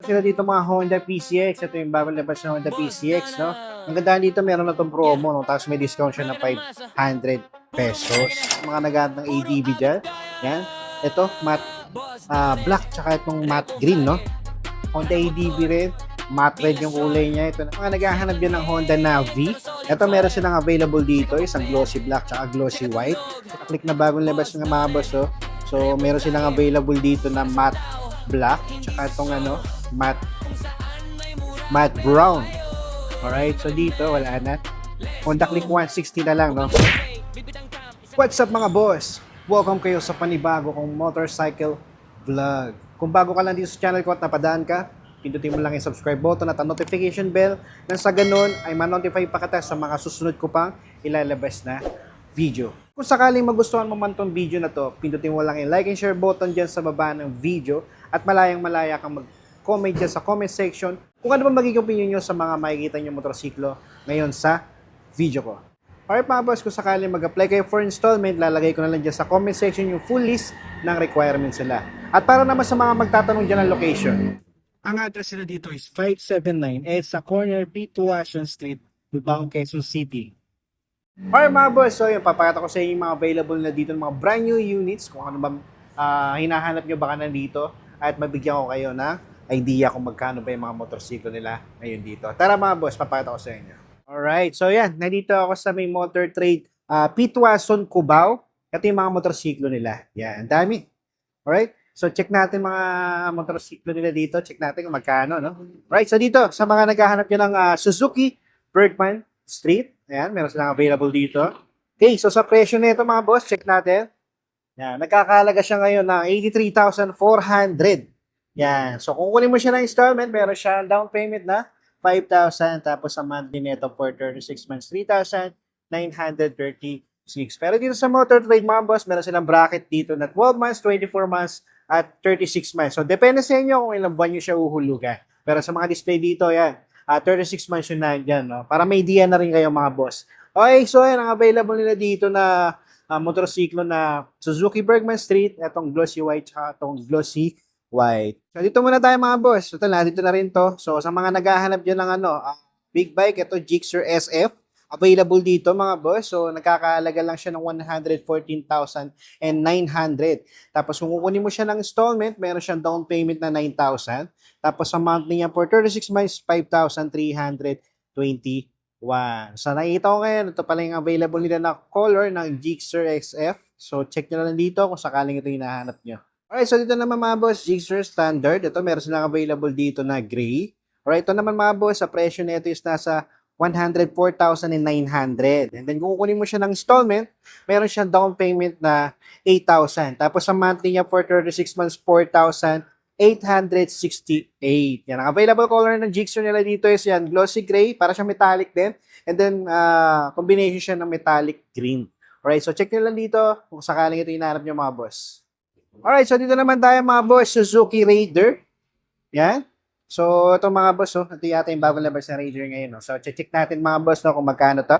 sila dito mga Honda PCX. Ito yung bagong labas na Honda PCX, no? Ang ganda dito, meron na itong promo, no? Tapos may discount siya ng 500 pesos. Mga naghahanap ng ADB dyan. Yan. Ito, matte black, tsaka itong matte green, no? Honda ADB rin. Matte red yung kulay niya. Ito na. Mga naghahanap yan ng Honda Navi. Ito, meron silang available dito. Isang glossy black, tsaka glossy white. Click na bagong labas ng mga boss, oh. So, meron silang available dito na matte black, tsaka itong matte brown. Alright, so dito wala na. Honda Click 160 na lang, no? What's up mga boss? Welcome kayo sa panibago kong motorcycle vlog. Kung bago ka lang dito sa channel ko at napadaan ka, pindutin mo lang yung subscribe button at ang notification bell nang sa ganun ay ma-notify pa kita sa mga susunod ko pang ilalabas na video. Kung sakaling magustuhan mo man tong video na to, pindutin mo lang yung like and share button dyan sa baba ng video at malayang-malaya kang mag-comment dyan sa comment section kung ano ba magiging opinion nyo sa mga makikita nyo motorsiklo ngayon sa video ko. Alright mga boss, kung sakaling mag-apply kayo for installment, lalagay ko na lang dyan sa comment section yung full list ng requirements nila. At para naman sa mga magtatanong dyan ng location, ang address nila dito is 579 sa corner P2 Washington Street, Lubao, Quezon City. Alright mga boss, so yun, papakita ko sa inyo yung mga available na dito ng mga brand new units, kung ano ba hinahanap nyo baka nandito, at mabigyan ko kayo ng idea kung magkano ba yung mga motorsiklo nila ngayon dito. Tara mga boss, papakita ko sa inyo. Alright, so yan, nandito ako sa may Motor Trade Pitwason, Cubao. Ito yung mga motorsiklo nila. Yan, ang dami. Alright, so check natin mga motorsiklo nila dito, check natin kung magkano, no? Alright, so dito, sa mga naghahanap nyo ng Suzuki Bergman Street, ayan, meron silang available dito. Okay, so sa presyo nito mga boss, check natin. Yan, nagkakahalaga siya ngayon ng 83,400. Yan, so kung kunin mo siya ng installment, meron siya down payment na 5,000, tapos sa monthly nito for 36 months, 3,936. Pero dito sa Motor Trade mga boss, meron silang bracket dito na 12 months, 24 months, at 36 months. So depende sa inyo kung ilang buwan nyo siya uhulugan. Pero sa mga display dito, yan, 36 months yun na dyan, no? Para may idea na rin kayo mga boss. Okay, so yan, ang available nila dito na motorsiklo na Suzuki Bergman Street, itong glossy white, at itong glossy white. So dito muna tayo mga boss. So dito na rin to. So sa mga naghahanap dyan ng big bike, ito Gixxer SF. Available dito mga boss. So nagkakahalaga lang siya ng 114,900. Tapos kung kukunin mo siya ng installment, meron siyang down payment na 9,000. Tapos sa monthly niya for 36 months, 5,321. So nakikita ko ngayon, ito pala yung available nila na color ng Gixxer SF. So check nyo na lang dito kung sakaling ito yung hinahanap nyo. Alright, so dito naman mga boss, Gixxer Standard. Ito meron silang available dito na gray. Alright, ito naman mga boss, sa presyo nito is nasa 104,900. And then kung kukunin mo siya ng installment, meron siyang down payment na 8,000. Tapos sa monthly niya for 36 months, 4,868. Yan, ang available color ng Gixxer nila dito is yan, glossy gray, para siyang metallic din. And then, combination siya ng metallic green. Alright, so check nyo lang dito kung sakaling ito hinahanap nyo mga boss. Alright, so dito naman tayo mga boss, Suzuki Raider. Yan. So, ito mga boss, ito yata yung bagong labas na Raider ngayon. So, check natin mga boss kung magkano to.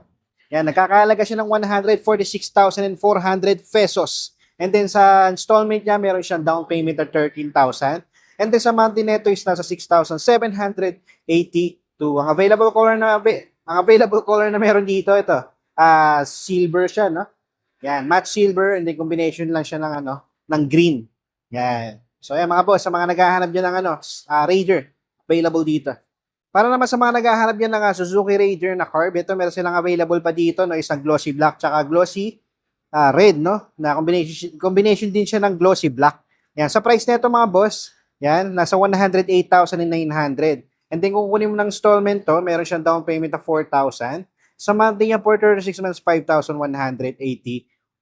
Yan, nagkakahalaga siya ng 146,400 pesos. And then sa installment niya, meron siyang down payment of 13,000. And then sa monthly neto is nasa 6,782. Ang available color na meron dito, ito, silver siya, no? Yan, matte silver, and then combination lang siya ng green. Yan. So, yan mga boss, sa mga naghahanap dyan ng Raider, available dito. Para naman sa mga naghahanap dyan ng Suzuki Raider na carb, ito meron silang available pa dito, no? Isang glossy black tsaka glossy red, no? Na combination din siya ng glossy black. Yan, sa price nito mga boss, yan, nasa 108,900. And then kung kukunin mo ng installment to, meron siyang down payment of 4,000. Sa monthly niya for 36 months, 5,181.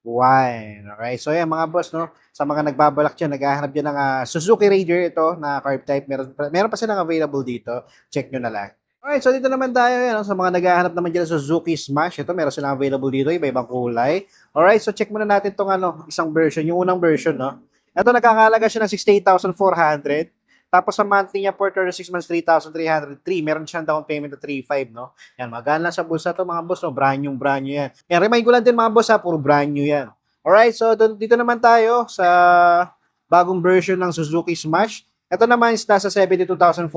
Alright, so yan mga boss, no? Sa mga nagbabalak dyan, naghahanap dyan ng Suzuki Raider ito na carb type. Meron pa silang available dito. Check nyo na lang. Alright, so dito naman tayo yan, sa mga naghahanap naman dyan ng Suzuki Smash. Ito, meron silang available dito, iba-ibang kulay. Alright, so check muna natin itong isang version, yung unang version, no? Ito, nakakalaga siya ng 68,400. Tapos sa monthly niya for 36 months, 3,303. Meron siyang down payment na 3,500, no? Yan, magana lang sa bulsa to mga boss, no? Brand new yan. Yan, remind ko lang din mga boss, puro brand new yan. Alright, so dito naman tayo sa bagong version ng Suzuki Smash. Ito naman is nasa 72,400.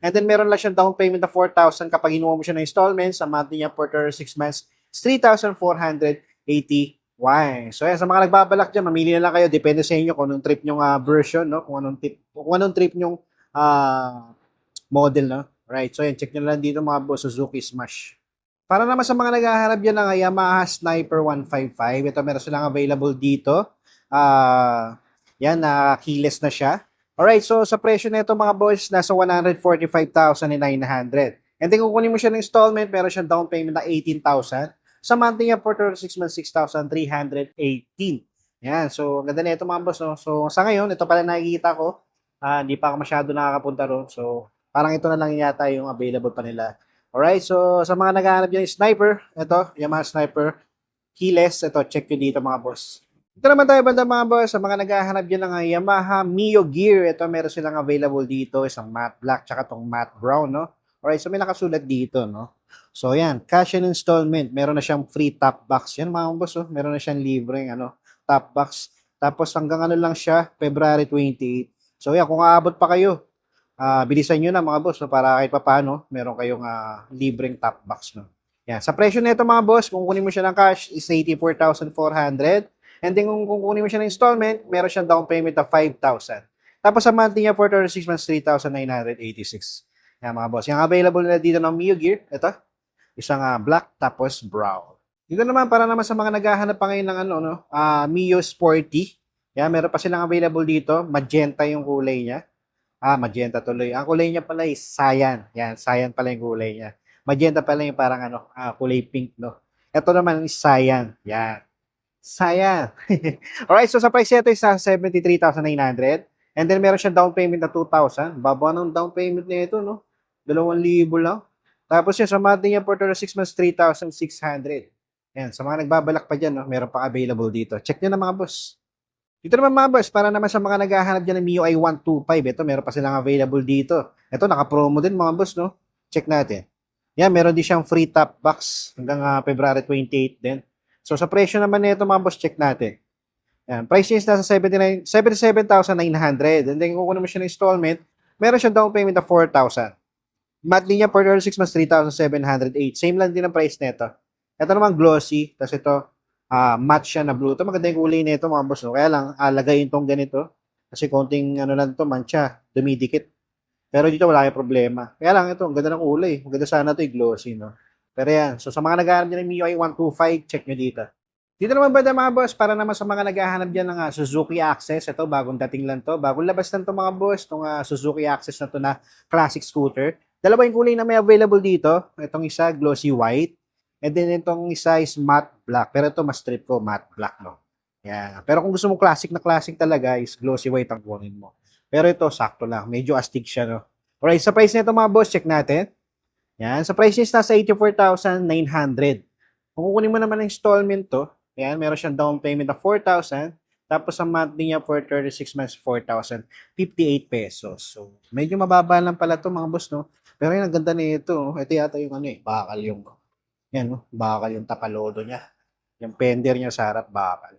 And then meron lang siyang down payment na 4,000 kapag inuha mo siya ng installments. Sa monthly niya for 36 months is 3,481. So yan, sa mga nagbabalak dyan, mamili na lang kayo. Depende sa inyo kung anong trip nyong version, no? Kung anong trip nyong model, no? Right, so yan, check nyo lang dito mga boss, Suzuki Smash. Para naman sa mga naghahanap yan ng Yamaha Sniper 155, ito meron silang available dito. Yan, keyless na siya. Alright, so sa presyo na ito mga boss, nasa 145,900. And then kung kunin mo siya ng installment, meron siyang down payment na 18,000. Sa monthly niya for 36 months, 6,318. Yan, so ganda na ito mga boss. No? So sa ngayon, ito pala nakikita ko. Hindi pa ako masyado nakakapunta ron. So parang ito na lang yata yung available pa nila. Alright, so sa mga naghahanap yung sniper, ito, Yamaha Sniper, keyless, ito, check nyo dito mga boss. Ito naman tayo banda mga boss, sa mga naghahanap dyan ng Yamaha Mio Gear, ito meron silang available dito, isang matte black, tsaka itong matte brown, no? Alright, so may nakasulat dito, no? So yan, cash and installment, meron na siyang free top box. Yan mga boss, oh, meron na siyang libreng top box. Tapos hanggang lang siya, February 28. So yan, kung aabot pa kayo, bilisan nyo na mga boss, no, para kahit paano, meron kayong libreng top box. No? Yan. Sa presyo nito mga boss, kung kunin mo siya ng cash, is 84,400. And then kung kunin mo siya ng installment, meron siyang down payment na 5,000. Tapos sa monthly niya for 36 months, 3,986. Yan mga boss. Yung available na dito ng Mio Gear, ito, isang black tapos brown. Dito naman, para naman sa mga naghahanap pa ngayon ng Mio Sporty. Yan, meron pa silang available dito. Magenta yung kulay niya. Magenta tuloy. Ang kulay niya pala is cyan. Yan, cyan pala yung kulay niya. Magenta pala yung parang kulay pink, no? Ito naman is cyan. Yan. Cyan. Alright, so sa price nito is 73,900. And then meron siyang down payment na 2,000. Baba ng down payment nito, no? 2,000 lang. Tapos yun, sa monthly niya for 36 months, 3,600. Yan, sa mga nagbabalak pa dyan, no? Meron pa available dito. Check nyo na mga boss. Dito naman mga boss, para naman sa mga naghahanap dyan ng MIUI 125, ito meron pa silang available dito. Ito naka-promo din mga boss, no? Check natin. Yan, meron din siyang free top box hanggang February 28 din. So sa presyo naman nito mga boss, check natin. Yan, price is nasa 77,900. And then kung kunin mo siya ng installment, meron siyang down payment na 4,000. Monthly niya for 36 months, 3,708. Same lang din ang price nito. Ito naman glossy, tapos ito matte siya na blue. Ito maganda yung kulay nito mga boss. No? Kaya lang, lagayin tong ganito. Kasi konting lang to, mancha, dumidikit. Pero dito wala yung problema. Kaya lang ito, ang ganda ng kulay. Maganda sana ito yung glossy. No? Pero yan, so sa mga naghahanap dyan ng MIUI 125, check nyo dito. Dito naman ba mga boss, para naman sa mga naghahanap dyan ng Suzuki Access. Ito, bagong dating lang to. Bagong labas lang to mga boss, itong Suzuki Access na to na classic scooter. Dalawa yung kulay na may available dito. Itong isa, glossy white. And then itong isa is matte black. Pero ito mas trip ko, matte black, no? Yeah. Pero kung gusto mo classic na classic talaga, is glossy white ang kunin mo. Pero ito, sakto lang. Medyo astig siya, no? Alright, sa price nito mga boss, check natin. Yan, sa price niya nasa 84,900. Kung kukunin mo naman ng installment to, yan, meron siyang down payment na 4,000. Tapos ang monthly niya for 36 months, 4,058 pesos. So, medyo mababa lang pala to mga boss, no? Pero yung ang ganda nito, ito yata yung bakal yung yan, no? Bakal yung tapalodo niya. Yung fender niya sa harap, bakal.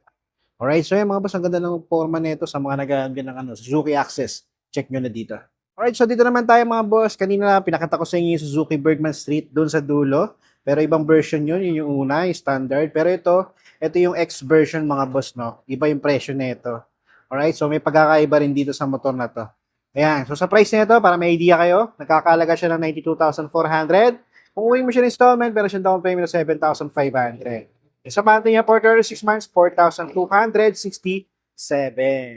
Alright, so yan mga boss, ang ganda ng forma nito sa mga nag-aambyan ng Suzuki Access. Check nyo na dito. Alright, so dito naman tayo mga boss. Kanina pinakita ko sa inyo yung Suzuki Bergman Street doon sa dulo. Pero ibang version yun, yun yung una, yung standard. Pero ito yung X version mga boss, no? Iba yung presyo nito. Alright, so may pagkakaiba rin dito sa motor na to. Ayan, so sa price nito, para may idea kayo, nagkakalaga siya ng 92,400. Kung uwi mo siya ng installment, meron siyang down payment na 7,500. Sa monthly niya, for 36 months, 4,267.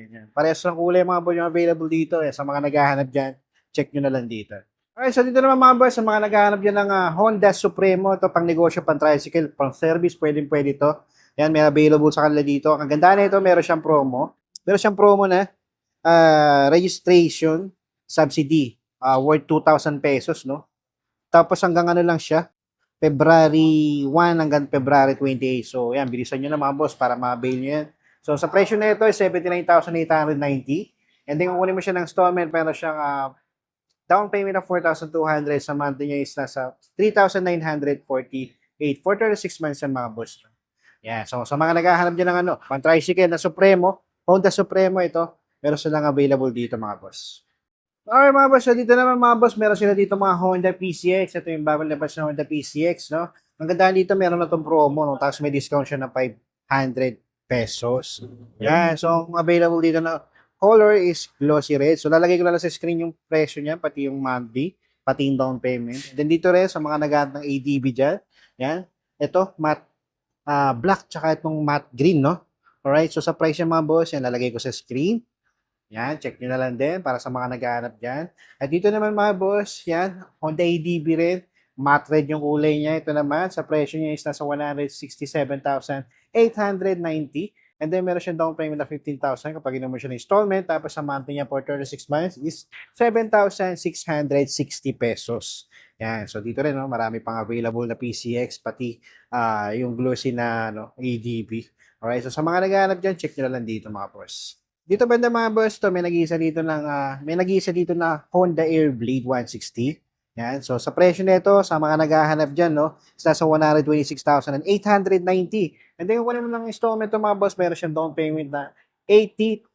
Yan. Parehas ng kulay mga boss yung available dito. Sa mga naghahanap dyan, check nyo na lang dito. Alright, so dito naman mga boss, sa mga naghahanap dyan ng Honda Supremo, ito pang negosyo, pang tricycle, pang service, pwede ito. Yan, may available sa kanila dito. Ang ganda na ito, meron siyang promo. Meron siyang promo na registration subsidy worth 2,000 pesos, no? Tapos hanggang lang siya, February 1 hanggang February 28. So, yan, bilisan nyo na mga boss para ma-avail nyo yan. So, sa presyo na ito, 79,890. And then, kung kunin mo siya ng installment, meron siyang down payment of 4,200. Sa monthly niya is nasa 3,948 for 36 months yan mga boss. Yan. So, sa mga naghahanap dyan ng pang-tricycle na Supremo, Honda Supremo ito, meron silang available dito mga boss. Alright mga boss, so dito naman mga boss, meron sila dito mga Honda PCX. Ito yung bagong labas na Honda PCX, no? Ang ganda dito, meron na itong promo, no? Tapos may discount siya ng 500 pesos. Yan, so ang available dito na color is glossy red. So lalagay ko na lang sa screen yung presyo niya, pati yung monthly, pati yung down payment. And then dito rin sa mga naghahanap ng ADB dyan, yan, ito, matte black, tsaka itong matte green, no? Alright, so sa price niya mga boss, yan, lalagay ko sa screen. Yan, check nyo na lang din para sa mga naghahanap dyan. At dito naman mga boss, yan, Honda ADB rin. Matte red yung kulay niya. Ito naman, sa presyo niya is nasa 167,890. And then meron siyang down payment na 15,000 kapag mo siya ng installment. Tapos sa monthly niya for 36 months is 7,660 pesos. Yan, so dito rin, no, marami pang available na PCX, pati yung glossy na ADB. Alright, so sa mga naghahanap dyan, check nyo na lang dito mga boss. Dito banda mga boss, to may nag-iisa dito na Honda Airblade 160. Yan. So sa presyo nito, sa mga naghahanap diyan, no, is nasa 126,890. And then kung wala mo ng installment to mga boss, meron siyang down payment na 80,000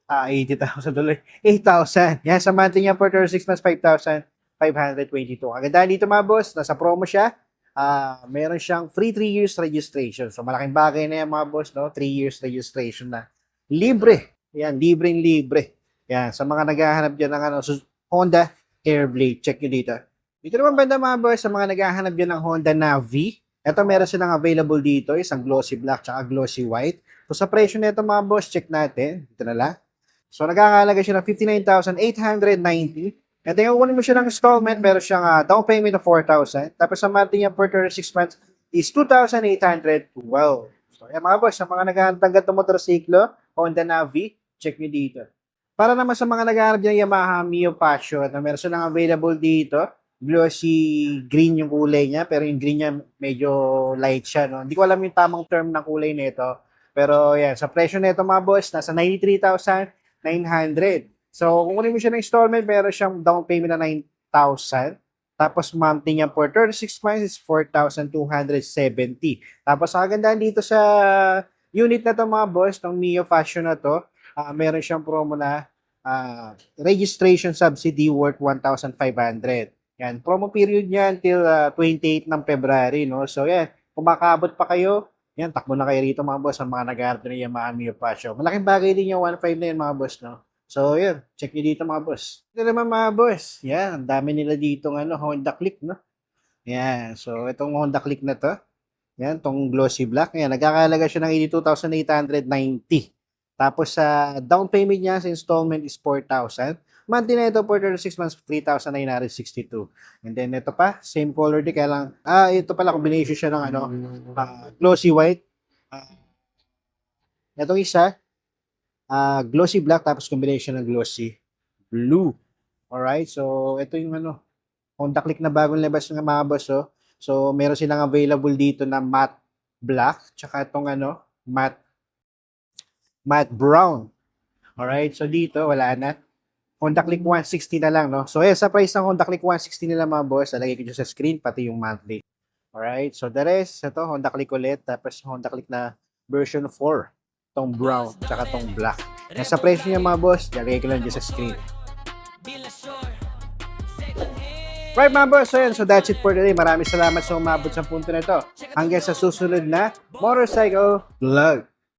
dollars. 8,000. Yan, sa monthly niya for 36 months, 5,522. Ang ganda dito mga boss, nasa promo siya. Meron siyang free 3 years registration. So malaking bagay na yan mga boss, no? 3 years registration na. Libre. Yan, libre. Yan, sa mga naghahanap dyan ng Honda Airblade, check nyo dito. Dito naman banda mga boys, sa mga naghahanap dyan ng Honda Navi, ito meron silang available dito, isang glossy black at glossy white. So sa presyo nito mga boss, check natin. Dito na lang. So nagkakalaga siya ng 59,890. At yung kunin mo siya ng installment, meron siyang down payment of 4,000. Tapos sa monthly niya for 36 months is 2,812. So yan mga boys, sa mga naghahanap ng ganitong motorsiklo, Honda Navi, check nyo dito. Para naman sa mga naghahanap ng Yamaha Mio Passion, na meron silang available dito, glossy green yung kulay niya, pero yung green niya medyo light siya, no? Hindi ko alam yung tamang term ng kulay nito, pero yan, sa presyo nito mga boss, nasa 93,900. So, kung kunin mo siya ng installment, meron siyang down payment na 9,000. Tapos, monthly niya for 36 months is 4,270. Tapos, ang kagandahan dito sa unit na to mga boss, ng Mio Fashion na to, meron siyang promo na registration subsidy worth 1,500. Yan, promo period niya until 28 ng February, no? So, yan, kung makabot pa kayo, yan, takbo na kayo rito mga boss, ang mga nag-aarap na Yamaha Mio Fashion. Malaking bagay din yung 1,500 na yan mga boss, no? So, yun, check nyo dito mga boss. Ito naman mga boss, yan, ang dami nila dito Honda Click, no? Yan, so, itong Honda Click na to, yan, tong glossy black, yan, nagkakalaga siya ng 82,890. Tapos sa down payment niya sa installment is 4,000. Monthly na ito for 36 months, 3,962. And then ito pa, same color din, kaya lang, ito pala combination siya ng glossy white. Itong isa, glossy black, tapos combination ng glossy blue. Alright, so ito yung Honda Click na bagong labas ng mga boss, oh. So meron silang available dito na matte black, tsaka itong matte brown. Alright, so dito, wala na. Honda Click 160 na lang, no? So, sa price ng Honda Click 160 nila mga boss, lalagay ko dyan sa screen, pati yung monthly. Alright, so the rest, ito, Honda Click ulit, tapos Honda Click na version 4, tong brown, tsaka tong black. Sa presyo niya mga boss, lalagay ko lang dyan sa screen. Right mga boss, so that's it for today. Maraming salamat sa umabot sa punto na ito. Hanggang sa susunod na Motorcycle Vlog.